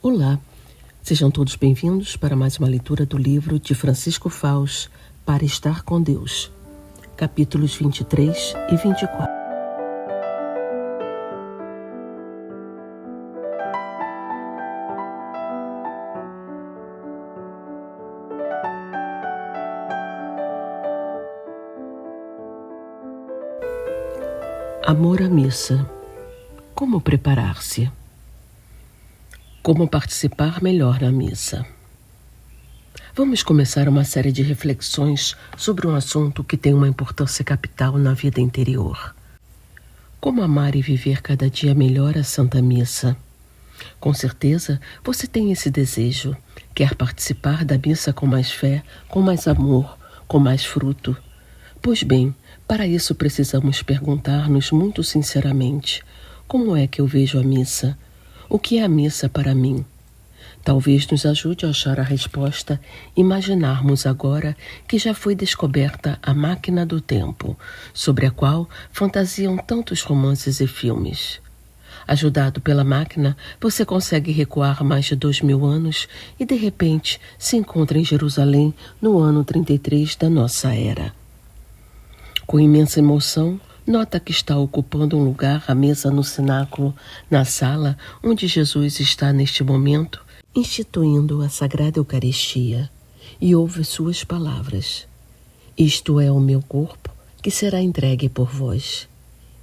Olá, sejam todos bem-vindos para mais uma leitura do livro de Francisco Faus, Para Estar com Deus, capítulos 23 e 24. Amor à missa. Como preparar-se? Como participar melhor na missa? Vamos começar uma série de reflexões sobre um assunto que tem uma importância capital na vida interior. Como amar e viver cada dia melhor a Santa Missa? Com certeza, você tem esse desejo, quer participar da missa com mais fé, com mais amor, com mais fruto. Pois bem, para isso precisamos perguntar-nos muito sinceramente: como é que eu vejo a missa? O que é a missa para mim? Talvez nos ajude a achar a resposta imaginarmos agora que já foi descoberta a máquina do tempo, sobre a qual fantasiam tantos romances e filmes. Ajudado pela máquina, você consegue recuar mais de 2000 anos e, de repente, se encontra em Jerusalém no ano 33 da nossa era. Com imensa emoção, nota que está ocupando um lugar à mesa no cenáculo, na sala onde Jesus está neste momento, instituindo a Sagrada Eucaristia, e ouve suas palavras: "Isto é o meu corpo, que será entregue por vós.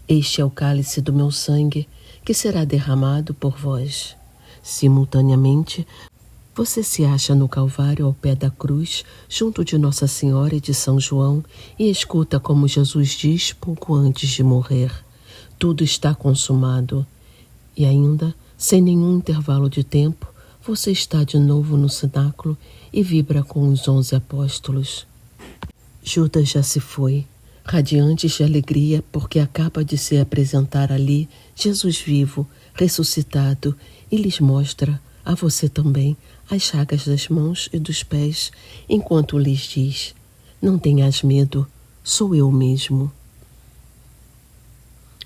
Este é o cálice do meu sangue, que será derramado por vós." Simultaneamente, você se acha no Calvário ao pé da cruz, junto de Nossa Senhora e de São João, e escuta como Jesus diz pouco antes de morrer: "Tudo está consumado." E ainda, sem nenhum intervalo de tempo, você está de novo no cenáculo e vibra com os 11 apóstolos. Judas já se foi, radiante de alegria, porque acaba de se apresentar ali Jesus vivo, ressuscitado, e lhes mostra, a você também, as chagas das mãos e dos pés, enquanto lhes diz: "Não tenhas medo, sou eu mesmo."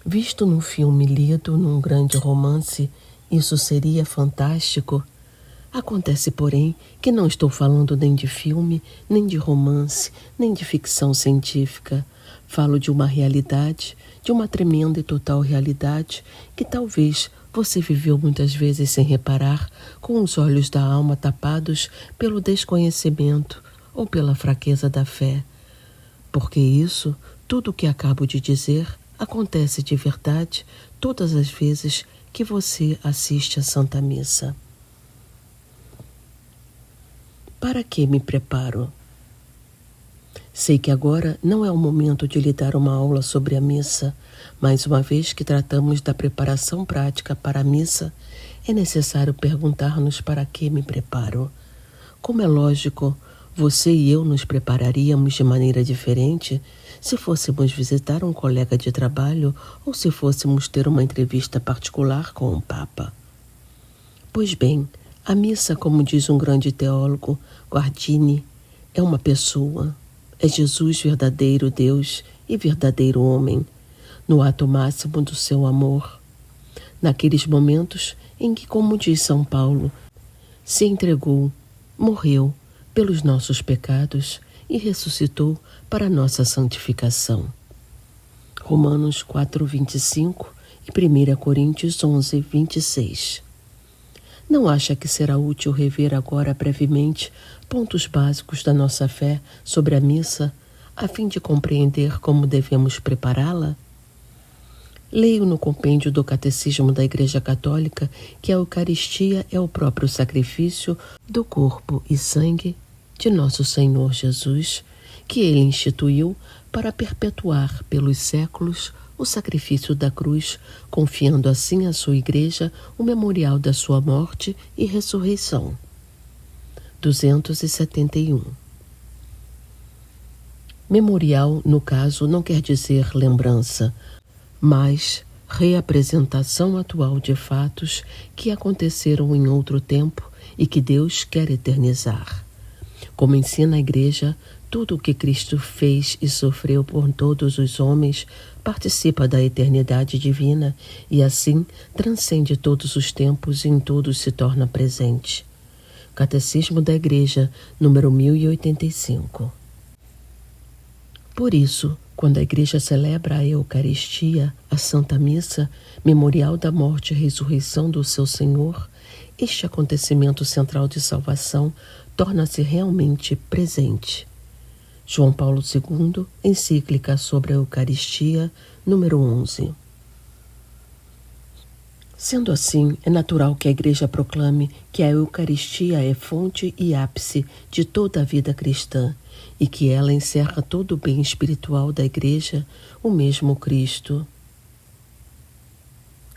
Visto num filme, lido num grande romance, isso seria fantástico. Acontece, porém, que não estou falando nem de filme, nem de romance, nem de ficção científica. Falo de uma realidade, de uma tremenda e total realidade, que talvez você viveu muitas vezes sem reparar, com os olhos da alma tapados pelo desconhecimento ou pela fraqueza da fé. Porque isso, tudo o que acabo de dizer, acontece de verdade todas as vezes que você assiste à Santa Missa. Para que me preparo? Sei que agora não é o momento de lhe dar uma aula sobre a missa, mas uma vez que tratamos da preparação prática para a missa, é necessário perguntar-nos para que me preparo. Como é lógico, você e eu nos prepararíamos de maneira diferente se fôssemos visitar um colega de trabalho ou se fôssemos ter uma entrevista particular com o Papa. Pois bem, a missa, como diz um grande teólogo, Guardini, é uma pessoa. É Jesus, verdadeiro Deus e verdadeiro homem, no ato máximo do seu amor. Naqueles momentos em que, como diz São Paulo, se entregou, morreu pelos nossos pecados e ressuscitou para a nossa santificação. Romanos 4:25 e 1 Coríntios 11:26. Não acha que será útil rever agora brevemente pontos básicos da nossa fé sobre a missa, a fim de compreender como devemos prepará-la? Leio no compêndio do Catecismo da Igreja Católica que a Eucaristia é o próprio sacrifício do corpo e sangue de nosso Senhor Jesus, que ele instituiu para perpetuar pelos séculos o sacrifício da cruz, confiando assim à sua Igreja o memorial da sua morte e ressurreição. 271. Memorial, no caso, não quer dizer lembrança, mas reapresentação atual de fatos que aconteceram em outro tempo e que Deus quer eternizar. Como ensina a Igreja, tudo o que Cristo fez e sofreu por todos os homens participa da eternidade divina e assim transcende todos os tempos e em todos se torna presente. Catecismo da Igreja, número 1085. Por isso, quando a Igreja celebra a Eucaristia, a Santa Missa, memorial da morte e ressurreição do seu Senhor, este acontecimento central de salvação torna-se realmente presente. João Paulo II, encíclica sobre a Eucaristia, número 11. Sendo assim, é natural que a Igreja proclame que a Eucaristia é fonte e ápice de toda a vida cristã e que ela encerra todo o bem espiritual da Igreja, o mesmo Cristo.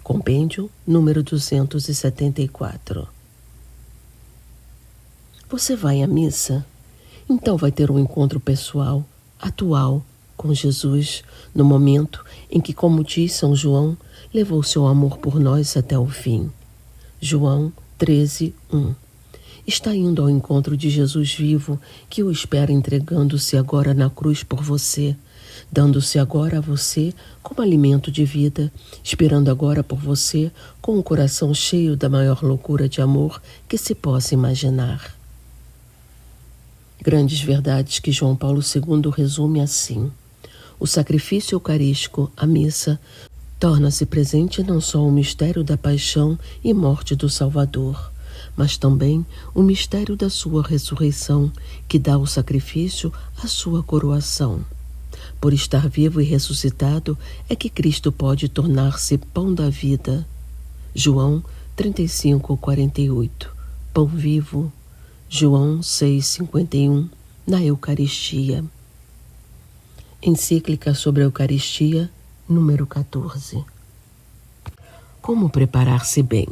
Compêndio número 274. Você vai à missa? Então vai ter um encontro pessoal, atual, com Jesus, no momento em que, como diz São João, levou seu amor por nós até o fim. João 13:1. Está indo ao encontro de Jesus vivo, que o espera entregando-se agora na cruz por você, dando-se agora a você como alimento de vida, esperando agora por você com o coração cheio da maior loucura de amor que se possa imaginar. Grandes verdades que João Paulo II resume assim: o sacrifício eucarístico, a missa, torna-se presente não só o mistério da paixão e morte do Salvador, mas também o mistério da sua ressurreição, que dá ao sacrifício a sua coroação. Por estar vivo e ressuscitado é que Cristo pode tornar-se pão da vida. João 35:48. Pão vivo. João 6:51. Na Eucaristia. Encíclica sobre a Eucaristia, número 14. Como preparar-se bem?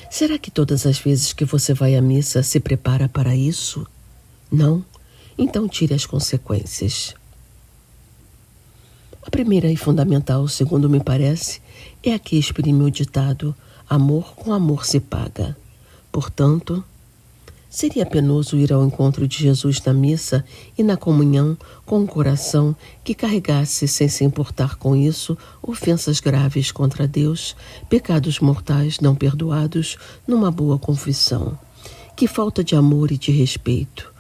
Será que todas as vezes que você vai à missa se prepara para isso? Não? Então tire as consequências. A primeira e fundamental, segundo me parece, é a que exprime o ditado: amor com amor se paga. Portanto, seria penoso ir ao encontro de Jesus na missa e na comunhão com um coração que carregasse, sem se importar com isso, ofensas graves contra Deus, pecados mortais não perdoados numa boa confissão. Que falta de amor e de respeito!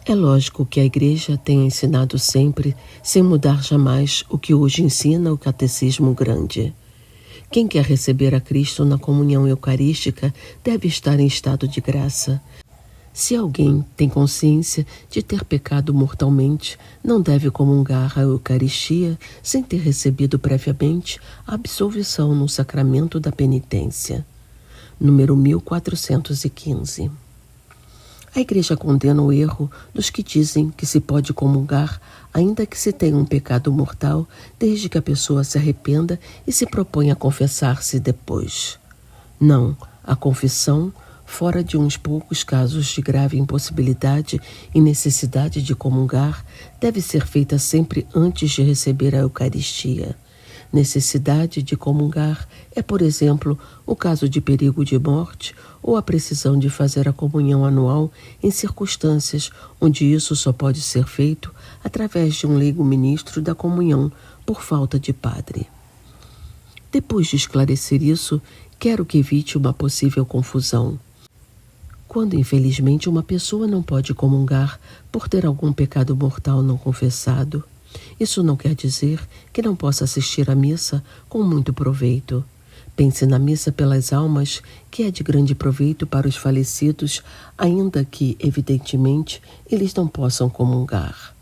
É lógico que a Igreja tem ensinado sempre, sem mudar jamais, o que hoje ensina o Catecismo Grande. Quem quer receber a Cristo na comunhão eucarística deve estar em estado de graça. Se alguém tem consciência de ter pecado mortalmente, não deve comungar a Eucaristia sem ter recebido previamente a absolvição no sacramento da penitência. Número 1415. A Igreja condena o erro dos que dizem que se pode comungar, ainda que se tenha um pecado mortal, desde que a pessoa se arrependa e se proponha a confessar-se depois. Não, a confissão, fora de uns poucos casos de grave impossibilidade e necessidade de comungar, deve ser feita sempre antes de receber a Eucaristia. Necessidade de comungar é, por exemplo, o caso de perigo de morte ou a precisão de fazer a comunhão anual em circunstâncias onde isso só pode ser feito através de um leigo ministro da comunhão por falta de padre. Depois de esclarecer isso, quero que evite uma possível confusão. Quando, infelizmente, uma pessoa não pode comungar por ter algum pecado mortal não confessado, isso não quer dizer que não possa assistir à missa com muito proveito. Pense na missa pelas almas, que é de grande proveito para os falecidos, ainda que, evidentemente, eles não possam comungar.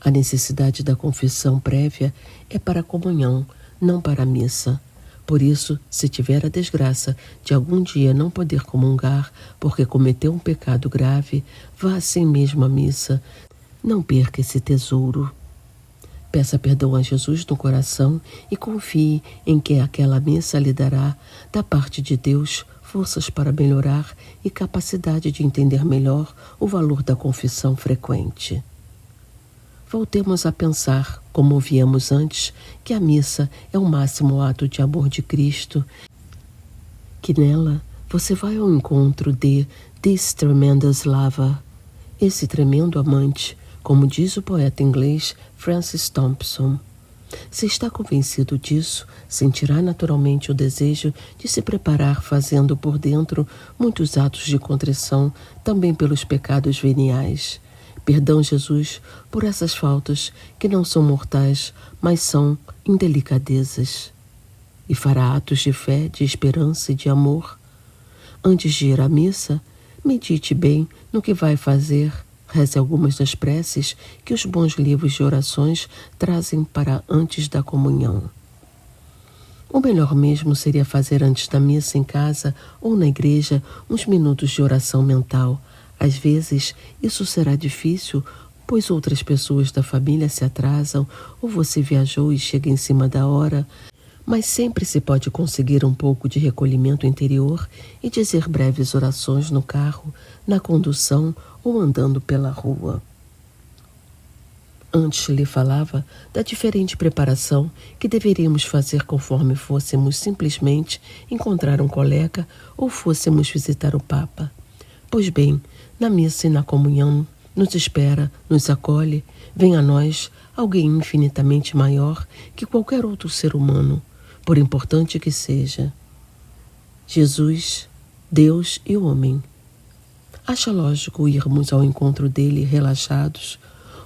A necessidade da confissão prévia é para a comunhão, não para a missa. Por isso, se tiver a desgraça de algum dia não poder comungar porque cometeu um pecado grave, vá assim mesmo à missa. Não perca esse tesouro. Peça perdão a Jesus no coração e confie em que aquela missa lhe dará, da parte de Deus, forças para melhorar e capacidade de entender melhor o valor da confissão frequente. Voltemos a pensar, como víamos antes, que a missa é o máximo ato de amor de Cristo, que nela você vai ao encontro de This Tremendous Lover, esse tremendo amante, como diz o poeta inglês Francis Thompson. Se está convencido disso, sentirá naturalmente o desejo de se preparar fazendo por dentro muitos atos de contrição, também pelos pecados veniais. Perdão, Jesus, por essas faltas que não são mortais, mas são indelicadezas. E fará atos de fé, de esperança e de amor. Antes de ir à missa, medite bem no que vai fazer. Reze algumas das preces que os bons livros de orações trazem para antes da comunhão. O melhor mesmo seria fazer antes da missa em casa ou na igreja uns minutos de oração mental. Às vezes, isso será difícil, pois outras pessoas da família se atrasam ou você viajou e chega em cima da hora, mas sempre se pode conseguir um pouco de recolhimento interior e dizer breves orações no carro, na condução ou andando pela rua. Antes lhe falava da diferente preparação que deveríamos fazer conforme fôssemos simplesmente encontrar um colega ou fôssemos visitar o Papa. Pois bem, na missa e na comunhão nos espera, nos acolhe, vem a nós alguém infinitamente maior que qualquer outro ser humano, por importante que seja. Jesus, Deus e o homem. Acha lógico irmos ao encontro dele relaxados,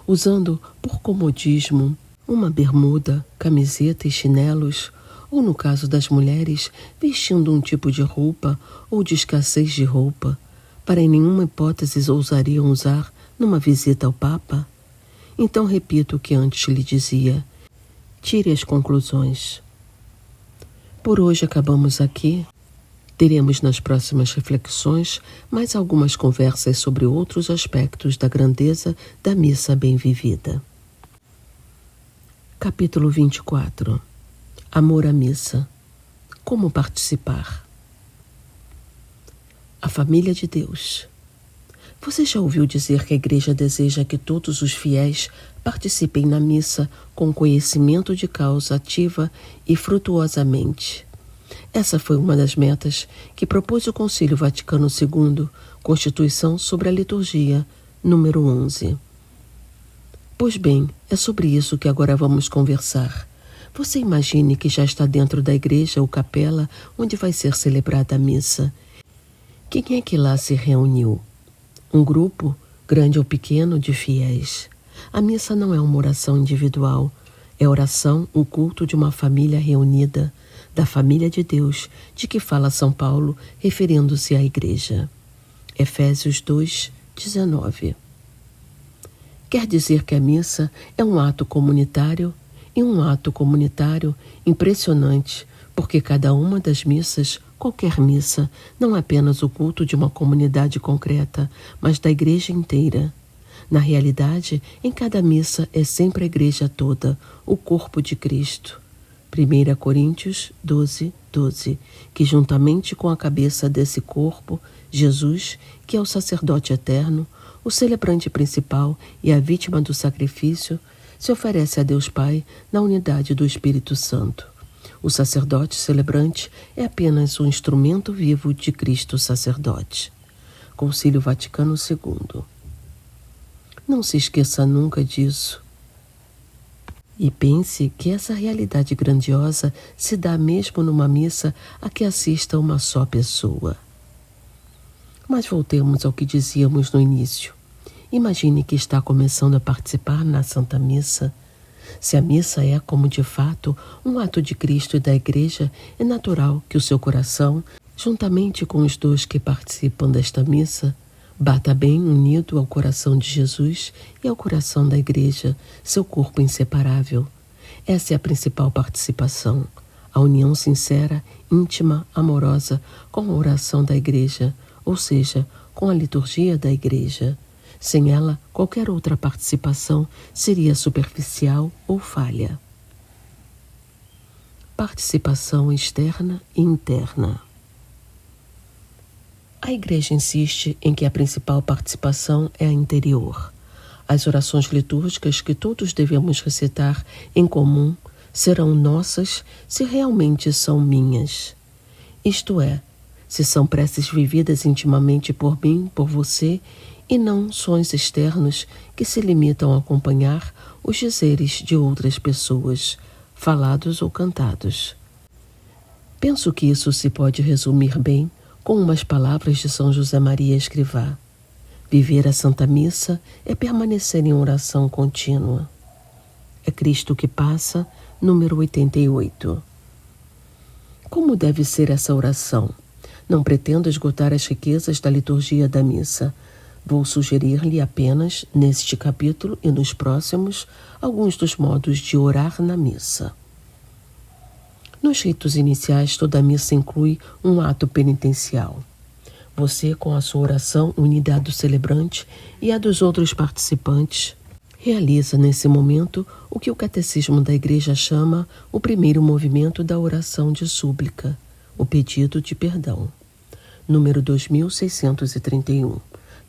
usando por comodismo uma bermuda, camiseta e chinelos, ou no caso das mulheres, vestindo um tipo de roupa ou de escassez de roupa, para em nenhuma hipótese ousariam usar numa visita ao Papa? Então repito o que antes lhe dizia. Tire as conclusões. Por hoje acabamos aqui. Teremos nas próximas reflexões mais algumas conversas sobre outros aspectos da grandeza da missa bem vivida. Capítulo 24. Amor à missa. Como participar? A família de Deus. Você já ouviu dizer que a Igreja deseja que todos os fiéis participem na missa com conhecimento de causa ativa e frutuosamente? Essa foi uma das metas que propôs o Concílio Vaticano II, Constituição sobre a Liturgia, número 11. Pois bem, é sobre isso que agora vamos conversar. Você imagine que já está dentro da igreja ou capela onde vai ser celebrada a missa. Quem é que lá se reuniu? Um grupo, grande ou pequeno, de fiéis. A missa não é uma oração individual, é oração, o culto de uma família reunida, da família de Deus, de que fala São Paulo, referindo-se à igreja. Efésios 2, 19. Quer dizer que a missa é um ato comunitário, e um ato comunitário impressionante, porque cada uma das missas, qualquer missa, não é apenas o culto de uma comunidade concreta, mas da igreja inteira. Na realidade, em cada missa é sempre a igreja toda, o corpo de Cristo. 1 Coríntios 12, 12, que juntamente com a cabeça desse corpo, Jesus, que é o sacerdote eterno, o celebrante principal e a vítima do sacrifício, se oferece a Deus Pai na unidade do Espírito Santo. O sacerdote celebrante é apenas um instrumento vivo de Cristo sacerdote. Concílio Vaticano II. Não se esqueça nunca disso. E pense que essa realidade grandiosa se dá mesmo numa missa a que assista uma só pessoa. Mas voltemos ao que dizíamos no início. Imagine que está começando a participar na Santa Missa. Se a missa é, como de fato, um ato de Cristo e da Igreja, é natural que o seu coração, juntamente com os dois que participam desta missa, bata bem unido ao coração de Jesus e ao coração da Igreja, seu corpo inseparável. Essa é a principal participação, a união sincera, íntima, amorosa com a oração da Igreja, ou seja, com a liturgia da Igreja. Sem ela, qualquer outra participação seria superficial ou falha. Participação externa e interna. A Igreja insiste em que a principal participação é a interior. As orações litúrgicas que todos devemos recitar em comum serão nossas se realmente são minhas. Isto é, se são preces vividas intimamente por mim, por você, e não sons externos que se limitam a acompanhar os dizeres de outras pessoas, falados ou cantados. Penso que isso se pode resumir bem com umas palavras de São José Maria Escrivá. Viver a Santa Missa é permanecer em oração contínua. É Cristo que passa, número 88. Como deve ser essa oração? Não pretendo esgotar as riquezas da liturgia da missa. Vou sugerir-lhe apenas, neste capítulo e nos próximos, alguns dos modos de orar na missa. Nos ritos iniciais, toda a missa inclui um ato penitencial. Você, com a sua oração, unida à do celebrante e a dos outros participantes, realiza nesse momento o que o Catecismo da Igreja chama o primeiro movimento da oração de súplica, o pedido de perdão, número 2631,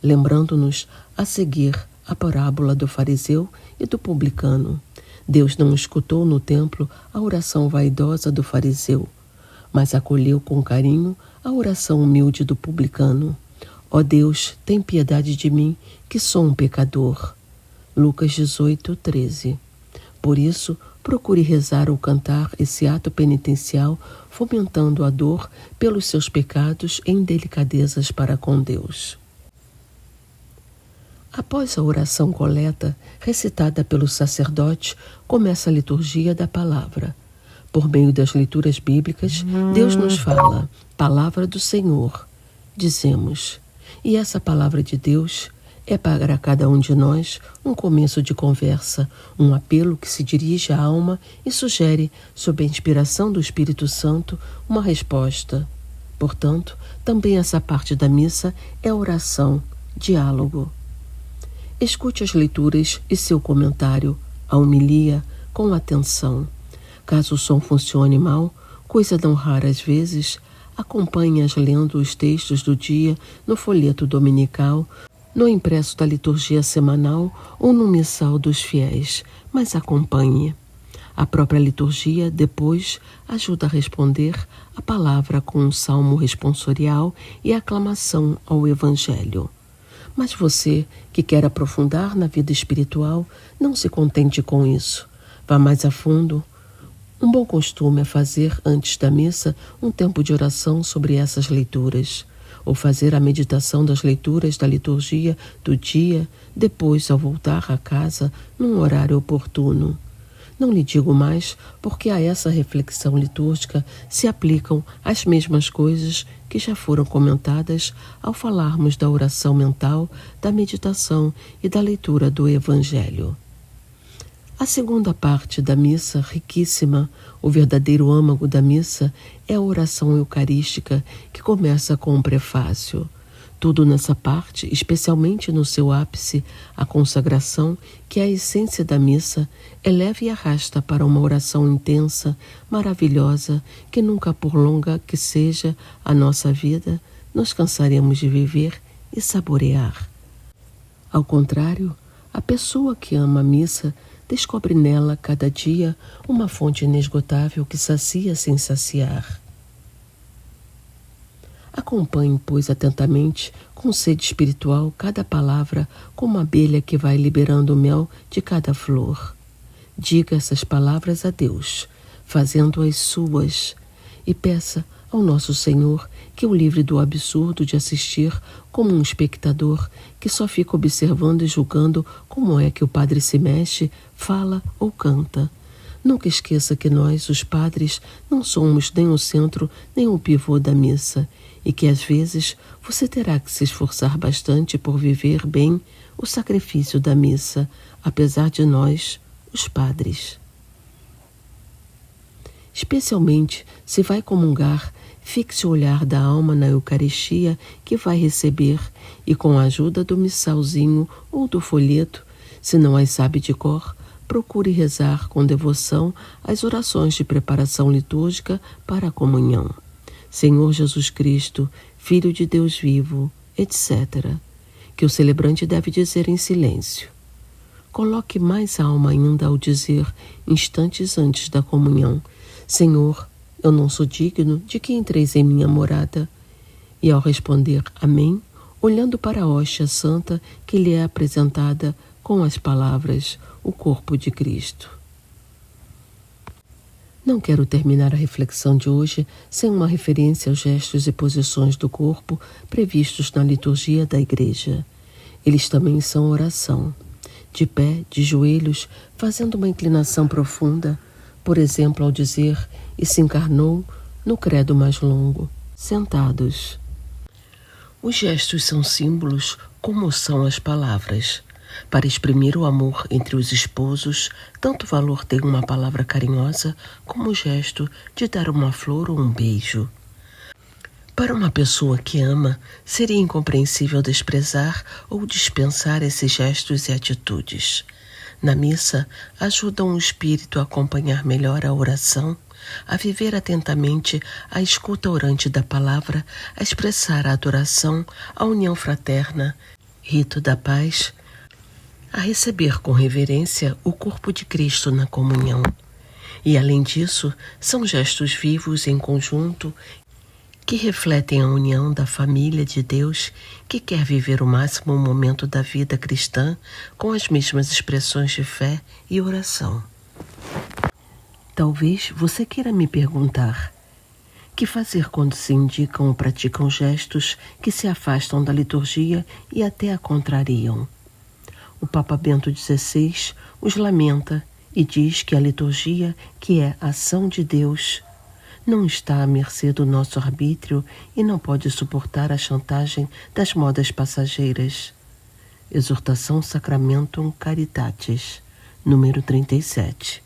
lembrando-nos a seguir a parábola do fariseu e do publicano. Deus não escutou no templo a oração vaidosa do fariseu, mas acolheu com carinho a oração humilde do publicano. Ó Deus, tem piedade de mim, que sou um pecador. Lucas 18, 13. Por isso, procure rezar ou cantar esse ato penitencial, fomentando a dor pelos seus pecados e indelicadezas para com Deus. Após a oração coleta, recitada pelo sacerdote, começa a liturgia da palavra. Por meio das leituras bíblicas, Deus nos fala, palavra do Senhor. Dizemos, e essa palavra de Deus é para cada um de nós um começo de conversa, um apelo que se dirige à alma e sugere, sob a inspiração do Espírito Santo, uma resposta. Portanto, também essa parte da missa é oração, diálogo. Escute as leituras e seu comentário, a homilia, com atenção. Caso o som funcione mal, coisa não rara às vezes, acompanhe-as lendo os textos do dia no folheto dominical, no impresso da liturgia semanal ou no missal dos fiéis, mas acompanhe. A própria liturgia, depois, ajuda a responder a palavra com um salmo responsorial e aclamação ao Evangelho. Mas você, que quer aprofundar na vida espiritual, não se contente com isso. Vá mais a fundo. Um bom costume é fazer, antes da missa, um tempo de oração sobre essas leituras, ou fazer a meditação das leituras da liturgia do dia, depois, ao voltar a casa, num horário oportuno. Não lhe digo mais, porque a essa reflexão litúrgica se aplicam as mesmas coisas que já foram comentadas ao falarmos da oração mental, da meditação e da leitura do Evangelho. A segunda parte da missa, riquíssima, o verdadeiro âmago da missa, é a oração eucarística, que começa com um prefácio. Tudo nessa parte, especialmente no seu ápice, a consagração, que é a essência da missa, eleva e arrasta para uma oração intensa, maravilhosa, que nunca, por longa que seja a nossa vida, nos cansaremos de viver e saborear. Ao contrário, a pessoa que ama a missa descobre nela, cada dia, uma fonte inesgotável que sacia sem saciar. Acompanhe, pois, atentamente, com sede espiritual, cada palavra como uma abelha que vai liberando o mel de cada flor. Diga essas palavras a Deus, fazendo-as suas, e peça ao nosso Senhor que o livre do absurdo de assistir como um espectador que só fica observando e julgando como é que o padre se mexe, fala ou canta. Nunca esqueça que nós, os padres, não somos nem o centro nem o pivô da missa, e que às vezes você terá que se esforçar bastante por viver bem o sacrifício da missa, apesar de nós, os padres. Especialmente, se vai comungar, fixe o olhar da alma na Eucaristia que vai receber e, com a ajuda do missalzinho ou do folheto, se não as sabe de cor, procure rezar com devoção as orações de preparação litúrgica para a comunhão. Senhor Jesus Cristo, Filho de Deus vivo, etc., que o celebrante deve dizer em silêncio. Coloque mais alma ainda ao dizer, instantes antes da comunhão, Senhor, eu não sou digno de que entreis em minha morada. E ao responder Amém, olhando para a hóstia santa que lhe é apresentada com as palavras, o corpo de Cristo. Não quero terminar a reflexão de hoje sem uma referência aos gestos e posições do corpo previstos na liturgia da Igreja. Eles também são oração. De pé, de joelhos, fazendo uma inclinação profunda, por exemplo, ao dizer "e se encarnou" no credo mais longo. Sentados. Os gestos são símbolos, como são as palavras. Para exprimir o amor entre os esposos, tanto valor tem uma palavra carinhosa como o gesto de dar uma flor ou um beijo. Para uma pessoa que ama, seria incompreensível desprezar ou dispensar esses gestos e atitudes. Na missa, ajudam o espírito a acompanhar melhor a oração, a viver atentamente a escuta orante da palavra, a expressar a adoração, a união fraterna, rito da paz, a receber com reverência o corpo de Cristo na comunhão. E, além disso, são gestos vivos em conjunto que refletem a união da família de Deus que quer viver o máximo momento da vida cristã com as mesmas expressões de fé e oração. Talvez você queira me perguntar: que fazer quando se indicam ou praticam gestos que se afastam da liturgia e até a contrariam? O Papa Bento XVI os lamenta e diz que a liturgia, que é ação de Deus, não está à mercê do nosso arbítrio e não pode suportar a chantagem das modas passageiras. Exortação Sacramentum Caritatis, número 37.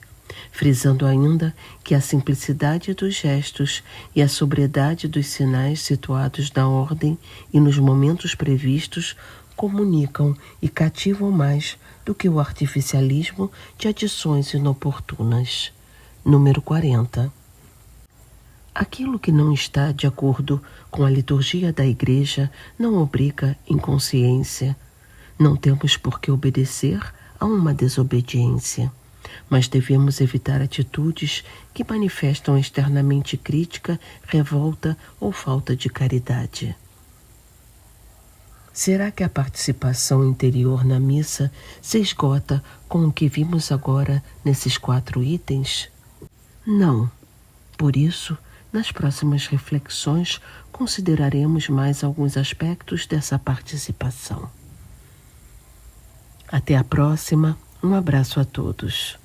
Frisando ainda que a simplicidade dos gestos e a sobriedade dos sinais situados na ordem e nos momentos previstos comunicam e cativam mais do que o artificialismo de adições inoportunas. Número 40. Aquilo que não está de acordo com a liturgia da Igreja não obriga inconsciência. Não temos por que obedecer a uma desobediência, mas devemos evitar atitudes que manifestam externamente crítica, revolta ou falta de caridade. Será que a participação interior na missa se esgota com o que vimos agora nesses 4 itens? Não. Por isso, nas próximas reflexões, consideraremos mais alguns aspectos dessa participação. Até a próxima. Um abraço a todos.